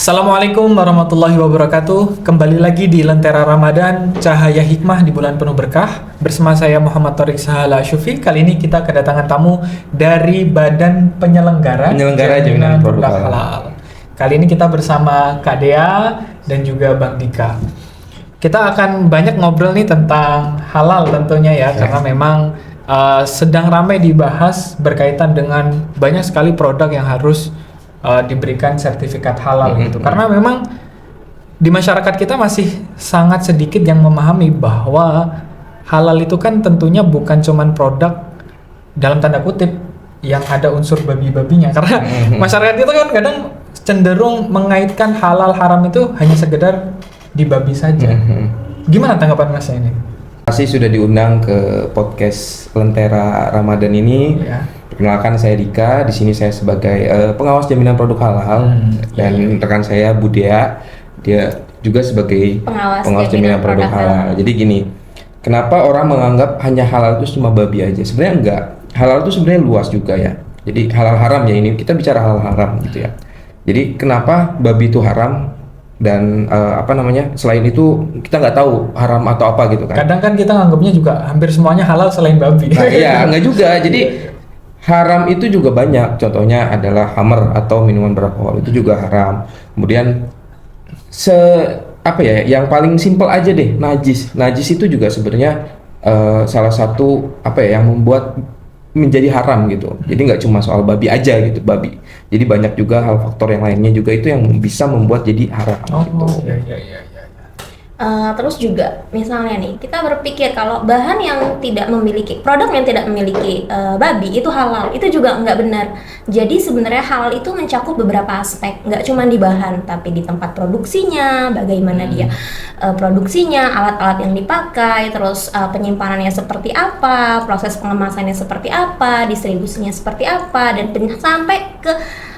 Assalamualaikum warahmatullahi wabarakatuh. Kembali lagi di Lentera Ramadan, Cahaya Hikmah di Bulan Penuh Berkah. Bersama saya Muhammad Thoriq Sahala Syufi. Kali ini kita kedatangan tamu dari Badan Penyelenggara Jaminan Produk Halal. Kali ini kita bersama Kak Dea dan juga Bang Dika. Kita akan banyak ngobrol nih tentang halal tentunya ya, karena memang sedang ramai dibahas berkaitan dengan banyak sekali produk yang harus diberikan sertifikat halal gitu. Karena memang di masyarakat kita masih sangat sedikit yang memahami bahwa halal itu kan tentunya bukan cuman produk dalam tanda kutip yang ada unsur babi-babinya. Karena masyarakat itu kan kadang cenderung mengaitkan halal haram itu hanya sekedar di babi saja. Gimana tanggapan Mas ini? Masih sudah diundang ke podcast Lentera Ramadan ini. Ya. Perkenalkan, saya Dika. Di sini saya sebagai pengawas jaminan produk halal dan rekan saya Budaya, dia juga sebagai pengawas jaminan produk halal. Jadi gini, kenapa orang menganggap hanya halal itu cuma babi aja? Sebenarnya enggak. Halal itu sebenarnya luas juga ya. Jadi halal haram ya, ini kita bicara halal haram gitu ya. Jadi kenapa babi itu haram? Dan selain itu kita nggak tahu haram atau apa gitu kan. Kadang kan kita nganggapnya juga hampir semuanya halal selain babi. Nah, iya, nggak juga. Jadi haram itu juga banyak. Contohnya adalah khamr atau minuman beralkohol, itu juga haram. Kemudian yang paling simpel aja deh, najis. Najis itu juga sebenarnya salah satu yang membuat menjadi haram gitu. Jadi nggak cuma soal babi aja gitu, babi. Jadi banyak juga hal faktor yang lainnya juga itu yang bisa membuat jadi haram gitu. Iya. Terus juga misalnya nih, kita berpikir kalau bahan yang tidak memiliki, produk yang tidak memiliki babi itu halal, itu juga nggak benar. Jadi sebenarnya halal itu mencakup beberapa aspek, nggak cuma di bahan, tapi di tempat produksinya, bagaimana dia produksinya, alat-alat yang dipakai, terus penyimpanannya seperti apa, proses pengemasannya seperti apa, distribusinya seperti apa, dan sampai ke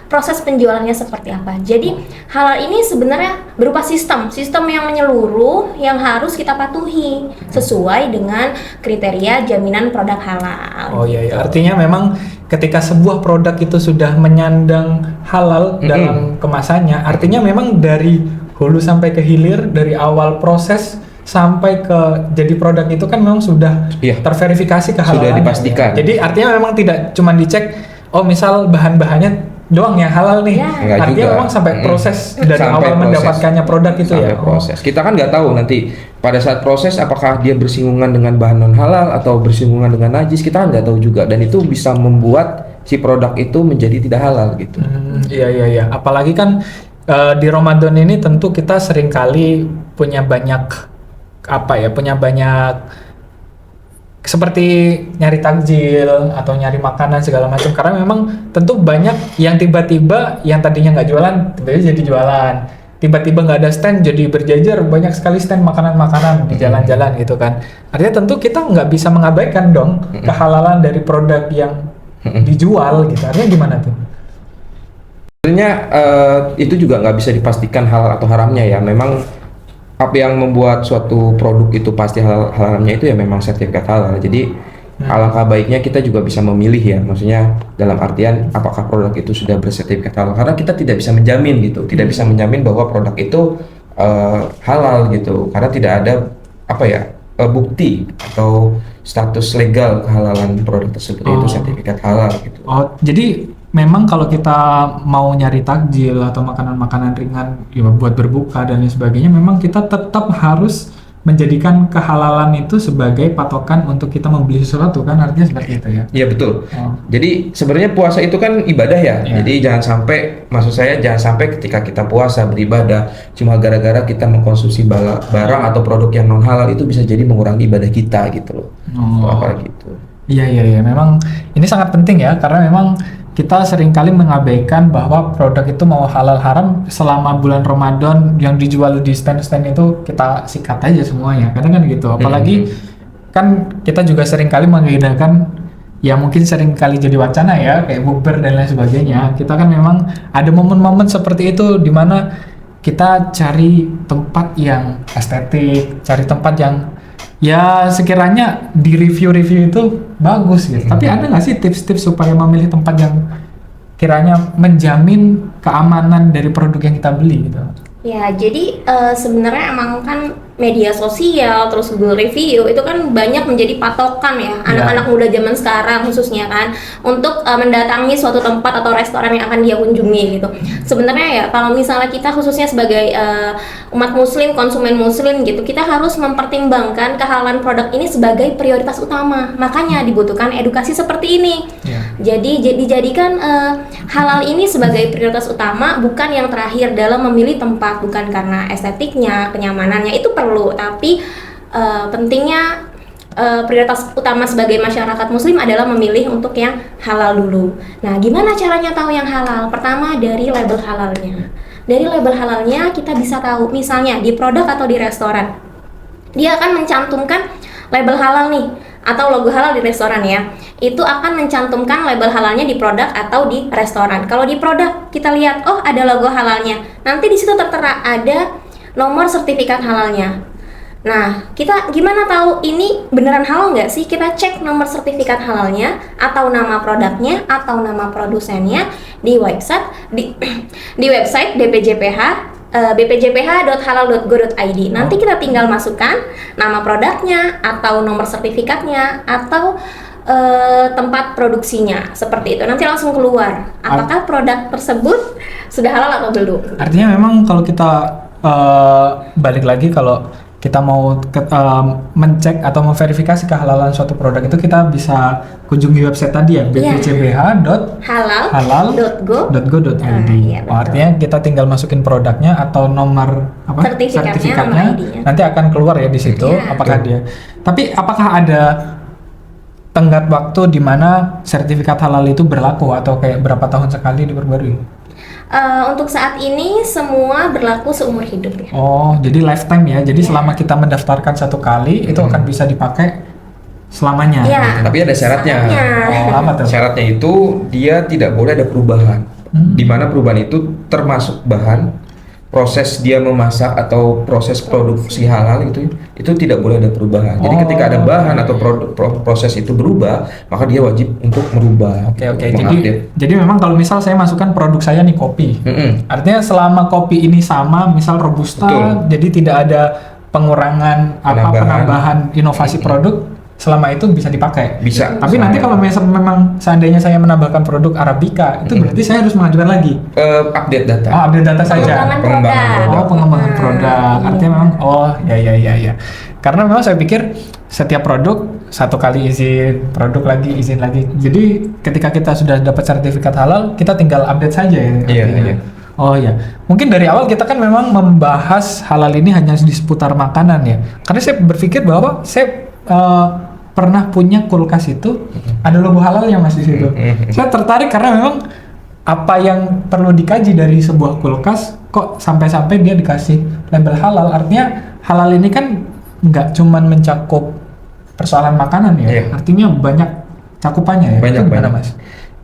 proses penjualannya seperti apa. Jadi halal ini sebenarnya berupa sistem yang menyeluruh yang harus kita patuhi sesuai dengan kriteria jaminan produk halal. Oh iya, artinya memang ketika sebuah produk itu sudah menyandang halal dalam kemasannya, artinya memang dari hulu sampai ke hilir, dari awal proses sampai ke jadi produk itu kan memang sudah terverifikasi kehalalannya. Sudah dipastikan. Ya. Jadi artinya memang tidak cuma dicek, oh misal bahan-bahannya doang yang halal nih. Artinya memang sampai proses dari awal mendapatkannya produk itu sampai proses. Kita kan nggak tahu nanti pada saat proses apakah dia bersinggungan dengan bahan non halal atau bersinggungan dengan najis, kita nggak tahu juga, dan itu bisa membuat si produk itu menjadi tidak halal gitu. Iya. Apalagi kan di Ramadan ini tentu kita seringkali punya banyak seperti nyari takjil atau nyari makanan segala macam, karena memang tentu banyak yang tiba-tiba yang tadinya nggak jualan tiba-tiba jadi jualan, tiba-tiba nggak ada stand jadi berjajar banyak sekali stand makanan-makanan di jalan-jalan gitu kan. Artinya tentu kita nggak bisa mengabaikan dong kehalalan dari produk yang dijual gitu. Artinya gimana tuh? Sebenarnya itu juga nggak bisa dipastikan halal atau haramnya ya. Memang apa yang membuat suatu produk itu pasti halalnya itu ya memang sertifikat halal. Jadi alangkah baiknya kita juga bisa memilih ya, maksudnya dalam artian apakah produk itu sudah bersertifikat halal, karena kita tidak bisa menjamin gitu, tidak bisa menjamin bahwa produk itu halal gitu, karena tidak ada bukti atau status legal kehalalan produk tersebut, itu sertifikat halal gitu. Oh, jadi memang kalau kita mau nyari takjil atau makanan-makanan ringan ya buat berbuka dan lain sebagainya, memang kita tetap harus menjadikan kehalalan itu sebagai patokan untuk kita membeli sesuatu kan, artinya seperti itu ya? Iya betul. Jadi sebenarnya puasa itu kan ibadah ya. Jadi jangan sampai ketika kita puasa beribadah cuma gara-gara kita mengkonsumsi barang atau produk yang non halal, itu bisa jadi mengurangi ibadah kita gitu loh. Apalagi itu. Iya. Memang ini sangat penting ya, karena memang kita seringkali mengabaikan bahwa produk itu mau halal haram selama bulan Ramadan yang dijual di stand-stand itu kita sikat aja semuanya, kadang kan gitu. Apalagi kan kita juga seringkali mengagendakan ya, mungkin seringkali jadi wacana ya, kayak bukber dan lain sebagainya. Kita kan memang ada momen-momen seperti itu di mana kita cari tempat yang estetik, cari tempat yang ya sekiranya di review itu bagus gitu. Tapi ada nggak sih tips-tips supaya memilih tempat yang kiranya menjamin keamanan dari produk yang kita beli gitu? Ya, jadi sebenarnya emang kan media sosial, terus Google Review itu kan banyak menjadi patokan ya anak-anak muda zaman sekarang khususnya kan untuk mendatangi suatu tempat atau restoran yang akan dia kunjungi gitu. Sebenarnya ya kalau misalnya kita khususnya sebagai umat muslim, konsumen muslim gitu, kita harus mempertimbangkan kehalalan produk ini sebagai prioritas utama. Makanya dibutuhkan edukasi seperti ini. Jadi dijadikan halal ini sebagai prioritas utama, bukan yang terakhir dalam memilih tempat, bukan karena estetiknya, kenyamanannya itu perlu, tapi pentingnya prioritas utama sebagai masyarakat muslim adalah memilih untuk yang halal dulu. Nah, gimana caranya tahu yang halal? Pertama dari label halalnya. Dari label halalnya kita bisa tahu, misalnya di produk atau di restoran, dia akan mencantumkan label halal nih, atau logo halal di restoran ya, itu akan mencantumkan label halalnya di produk atau di restoran. Kalau di produk kita lihat, oh ada logo halalnya, nanti di situ tertera ada nomor sertifikat halalnya. Nah, kita gimana tahu ini beneran halal nggak sih? Kita cek nomor sertifikat halalnya, atau nama produknya, atau nama produsennya di website di website BPJPH. bpjph.halal.go.id. Nanti kita tinggal masukkan nama produknya atau nomor sertifikatnya atau tempat produksinya, seperti itu. Nanti langsung keluar apakah produk tersebut sudah halal atau belum. Artinya memang kalau kita balik lagi, kalau kita mau mencek atau memverifikasi kehalalan suatu produk itu kita bisa kunjungi website tadi ya, bpjbh.halal.go.id. Artinya kita tinggal masukin produknya atau nomor sertifikatnya, nanti akan keluar ya di situ apakah dia. Tapi apakah ada tenggat waktu di mana sertifikat halal itu berlaku atau kayak berapa tahun sekali diperbarui? Untuk saat ini semua berlaku seumur hidup ya. Oh, jadi lifetime ya. Jadi selama kita mendaftarkan satu kali itu akan bisa dipakai selamanya. Gitu. Tapi ada syaratnya. Oh, apa tuh? Syaratnya itu dia tidak boleh ada perubahan. Di mana perubahan itu termasuk bahan, proses dia memasak atau proses produksi halal itu tidak boleh ada perubahan. Jadi ketika ada bahan atau proses itu berubah, maka dia wajib untuk merubah. Oke. Jadi memang kalau misal saya masukkan produk saya nih kopi, artinya selama kopi ini sama, misal robusta, jadi tidak ada pengurangan penambahan inovasi produk, selama itu bisa dipakai. Bisa. Tapi nanti kalau memang seandainya saya menambahkan produk Arabica, itu berarti saya harus mengajukan lagi update data. Oh, update data saja. Pengembangan produk. produk. Artinya memang ya. Karena memang saya pikir setiap produk satu kali izin, produk lagi izin lagi. Jadi ketika kita sudah dapat sertifikat halal, kita tinggal update saja ya. Iya. Oh ya, mungkin dari awal kita kan memang membahas halal ini hanya di seputar makanan ya. Karena saya berpikir bahwa saya pernah punya kulkas itu ada logo halalnya Mas di situ. Saya tertarik karena memang apa yang perlu dikaji dari sebuah kulkas kok sampai-sampai dia dikasih label halal. Artinya halal ini kan nggak cuman mencakup persoalan makanan ya. Artinya banyak cakupannya ya. Banyak. Mas.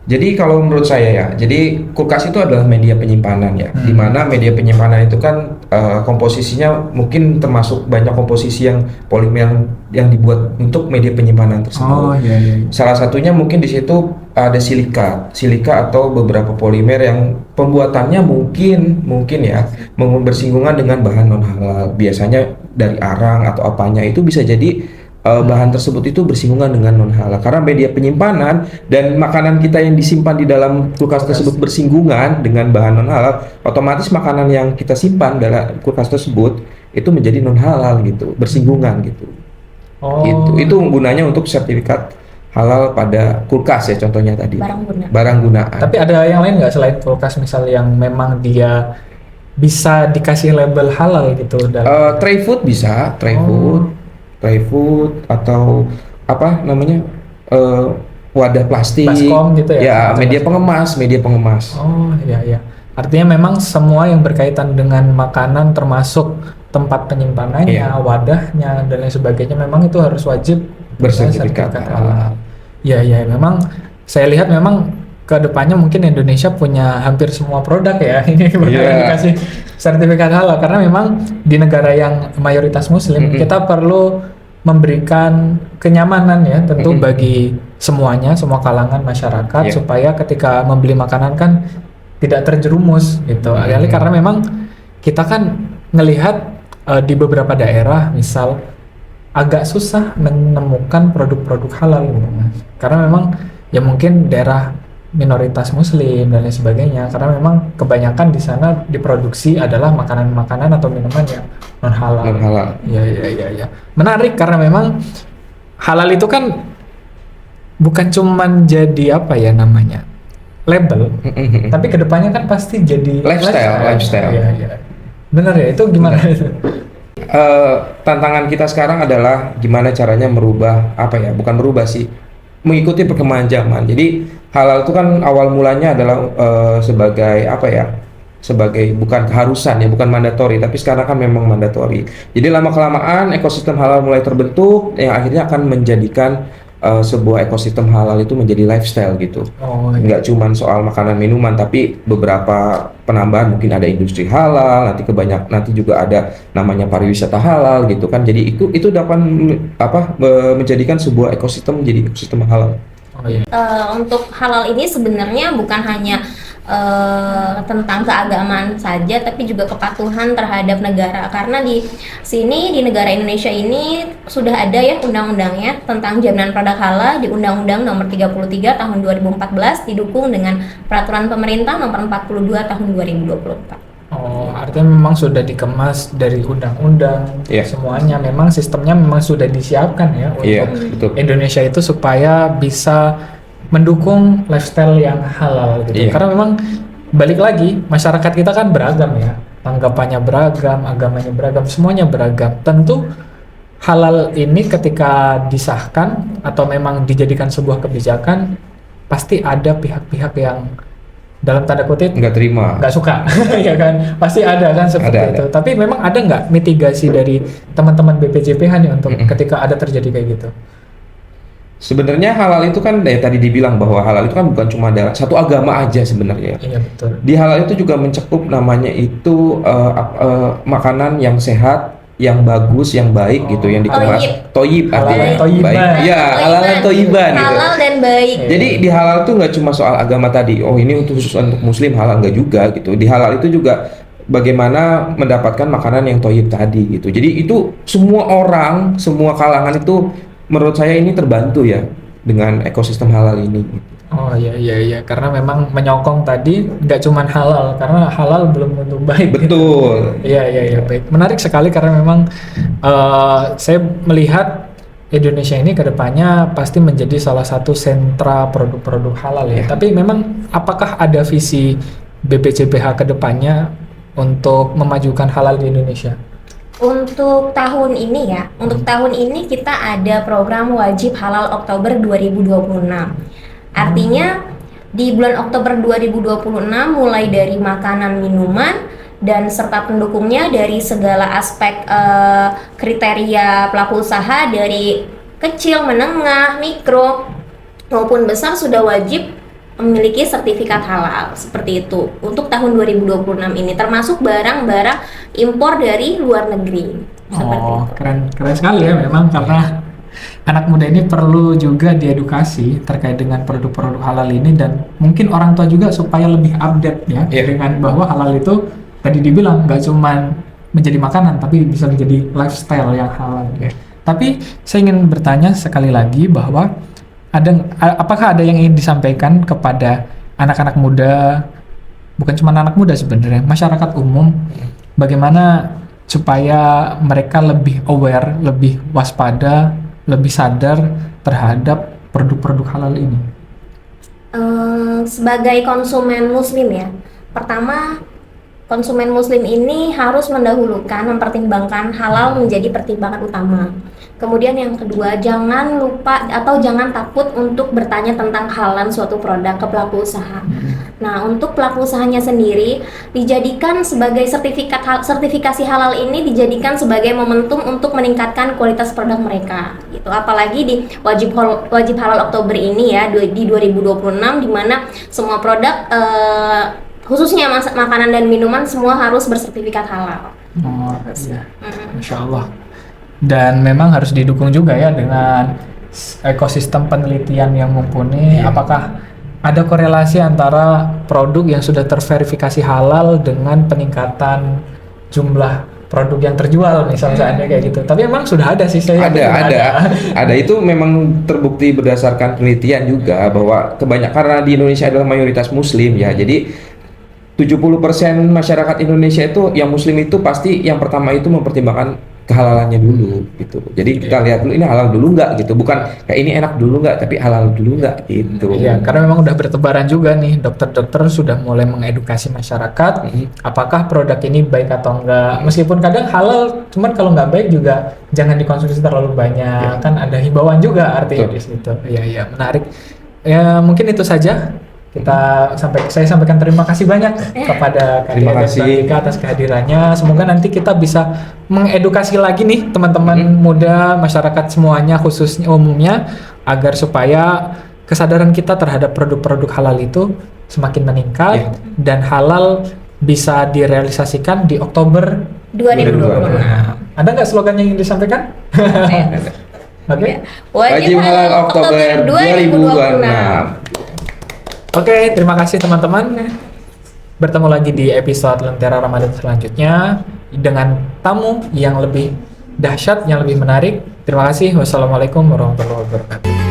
Jadi kalau menurut saya ya, jadi kulkas itu adalah media penyimpanan ya, di mana media penyimpanan itu kan komposisinya mungkin termasuk banyak komposisi yang polimer yang dibuat untuk media penyimpanan tersebut. Iya. Salah satunya mungkin di situ ada silika atau beberapa polimer yang pembuatannya mungkin ya bersinggungan dengan bahan non halal. Biasanya dari arang atau apanya itu bisa jadi bahan tersebut itu bersinggungan dengan non halal, karena media penyimpanan dan makanan kita yang disimpan di dalam kulkas tersebut bersinggungan dengan bahan non halal, otomatis makanan yang kita simpan dalam kulkas tersebut itu menjadi non halal gitu, bersinggungan gitu. Itu gunanya untuk sertifikat halal pada kulkas ya, contohnya tadi barang gunaan. Tapi ada yang lain nggak selain kulkas, misal yang memang dia bisa dikasih label halal gitu? Tray food bisa, tray food atau apa namanya wadah plastik, baskom gitu ya, media pengemas. Oh iya. Artinya memang semua yang berkaitan dengan makanan termasuk tempat penyimpanannya, wadahnya dan lain sebagainya memang itu harus wajib bersertifikat halal. Iya, memang saya lihat memang kedepannya mungkin Indonesia punya hampir semua produk ya ini dikasih sertifikat halal, karena memang di negara yang mayoritas muslim kita perlu memberikan kenyamanan ya tentu bagi semuanya, semua kalangan masyarakat Yeah. supaya ketika membeli makanan kan tidak terjerumus gitu. Karena memang kita kan ngelihat di beberapa daerah misal agak susah menemukan produk-produk halal gitu Mas. Karena memang ya mungkin daerah minoritas muslim dan lain sebagainya, karena memang kebanyakan di sana diproduksi adalah makanan-makanan atau minuman yang non halal. Non halal. Iya. Menarik karena memang halal itu kan bukan cuman jadi apa ya namanya label, tapi kedepannya kan pasti jadi lifestyle. Iya. Benar ya, itu gimana itu? Tantangan kita sekarang adalah gimana caranya merubah bukan merubah sih, mengikuti perkembangan zaman. Jadi halal itu kan awal mulanya adalah sebagai bukan keharusan ya, bukan mandatori, tapi sekarang kan memang mandatori. Jadi lama kelamaan ekosistem halal mulai terbentuk yang akhirnya akan menjadikan sebuah ekosistem halal itu menjadi lifestyle gitu. Nggak cuma soal makanan minuman, tapi beberapa penambahan, mungkin ada industri halal, nanti juga ada namanya pariwisata halal gitu kan. Jadi itu dapat menjadikan sebuah ekosistem menjadi ekosistem halal. Untuk halal ini sebenarnya bukan hanya tentang keagamaan saja, tapi juga kepatuhan terhadap negara. Karena di sini, di negara Indonesia ini sudah ada ya undang-undangnya tentang jaminan produk halal di Undang-Undang Nomor 33 Tahun 2014, didukung dengan Peraturan Pemerintah Nomor 42 Tahun 2024. Artinya memang sudah dikemas dari undang-undang, semuanya memang sistemnya memang sudah disiapkan ya untuk Indonesia itu supaya bisa mendukung lifestyle yang halal gitu. Karena memang balik lagi masyarakat kita kan beragam ya, tanggapannya beragam, agamanya beragam, semuanya beragam. Tentu halal ini ketika disahkan atau memang dijadikan sebuah kebijakan, pasti ada pihak-pihak yang dalam tanda kutip nggak suka ya kan, pasti ada kan seperti itu. Tapi memang ada nggak mitigasi dari teman-teman BPJPH nih untuk ketika ada terjadi kayak gitu? Sebenarnya halal itu kan tadi dibilang bahwa halal itu kan bukan cuma ada satu agama aja sebenarnya. Iya betul. Di halal itu juga mencakup namanya itu makanan yang sehat, yang bagus, yang baik gitu, yang dikemas toyib artinya baik. Ya, halal dan toyiban gitu. Halal dan baik. Jadi di halal itu nggak cuma soal agama tadi. Ini khusus untuk muslim halal, nggak juga gitu. Di halal itu juga bagaimana mendapatkan makanan yang toyib tadi gitu. Jadi itu semua orang, semua kalangan itu menurut saya ini terbantu ya dengan ekosistem halal ini. Iya, karena memang menyokong tadi nggak cuman halal, karena halal belum tentu baik. Betul. Iya, baik. Menarik sekali karena memang saya melihat Indonesia ini kedepannya pasti menjadi salah satu sentra produk-produk halal ya. Tapi memang apakah ada visi BPJPH kedepannya untuk memajukan halal di Indonesia? Untuk tahun ini kita ada program wajib halal Oktober 2026. Artinya di bulan Oktober 2026 mulai dari makanan, minuman, dan serta pendukungnya dari segala aspek kriteria pelaku usaha dari kecil, menengah, mikro maupun besar sudah wajib memiliki sertifikat halal seperti itu untuk tahun 2026 ini, termasuk barang-barang impor dari luar negeri. Seperti itu. Keren sekali ya memang, karena anak muda ini perlu juga diedukasi terkait dengan produk-produk halal ini, dan mungkin orang tua juga supaya lebih update ya dengan bahwa halal itu tadi dibilang nggak cuma menjadi makanan tapi bisa menjadi lifestyle yang halal. Tapi saya ingin bertanya sekali lagi bahwa apakah ada yang ingin disampaikan kepada anak-anak muda, bukan cuma anak muda sebenarnya, masyarakat umum, bagaimana supaya mereka lebih aware, lebih waspada, lebih sadar terhadap produk-produk halal ini? Sebagai konsumen muslim ya, pertama konsumen muslim ini harus mempertimbangkan halal menjadi pertimbangan utama. Kemudian yang kedua, jangan lupa atau jangan takut untuk bertanya tentang halalan suatu produk ke pelaku usaha. Nah, untuk pelaku usahanya sendiri dijadikan sebagai sertifikasi halal ini dijadikan sebagai momentum untuk meningkatkan kualitas produk mereka. Gitu. Apalagi di wajib halal Oktober ini ya di 2026, di mana semua produk khususnya makanan dan minuman semua harus bersertifikat halal. Iya. Masya Allah. Dan memang harus didukung juga ya dengan ekosistem penelitian yang mumpuni, apakah ada korelasi antara produk yang sudah terverifikasi halal dengan peningkatan jumlah produk yang terjual misalnya kayak gitu. Tapi emang sudah ada sih saya. Ada itu memang terbukti berdasarkan penelitian juga bahwa kebanyakan karena di Indonesia adalah mayoritas muslim ya. Jadi 70% masyarakat Indonesia itu yang muslim itu pasti yang pertama itu mempertimbangkan kehalalannya dulu gitu. Jadi kita lihat dulu ini halal dulu nggak gitu, bukan kayak ini enak dulu nggak, tapi halal dulu nggak gitu. Iya, karena memang udah bertebaran juga nih, dokter-dokter sudah mulai mengedukasi masyarakat apakah produk ini baik atau enggak. Meskipun kadang halal, cuman kalau nggak baik juga jangan dikonsumsi terlalu banyak. Kan ada himbauan juga artinya di situ. Iya, menarik. Ya mungkin itu saja. Saya sampaikan terima kasih banyak kepada Kak Dea dan Bang Dika atas kehadirannya. Semoga nanti kita bisa mengedukasi lagi nih teman-teman muda, masyarakat semuanya, khususnya umumnya, agar supaya kesadaran kita terhadap produk-produk halal itu semakin meningkat dan halal bisa direalisasikan di Oktober 2026. Ada nggak slogannya yang disampaikan? Oke. Wajib halal Oktober 2026. Oke, terima kasih teman-teman. Bertemu lagi di episode Lentera Ramadan selanjutnya dengan tamu yang lebih dahsyat, yang lebih menarik. Terima kasih. Wassalamualaikum warahmatullahi wabarakatuh.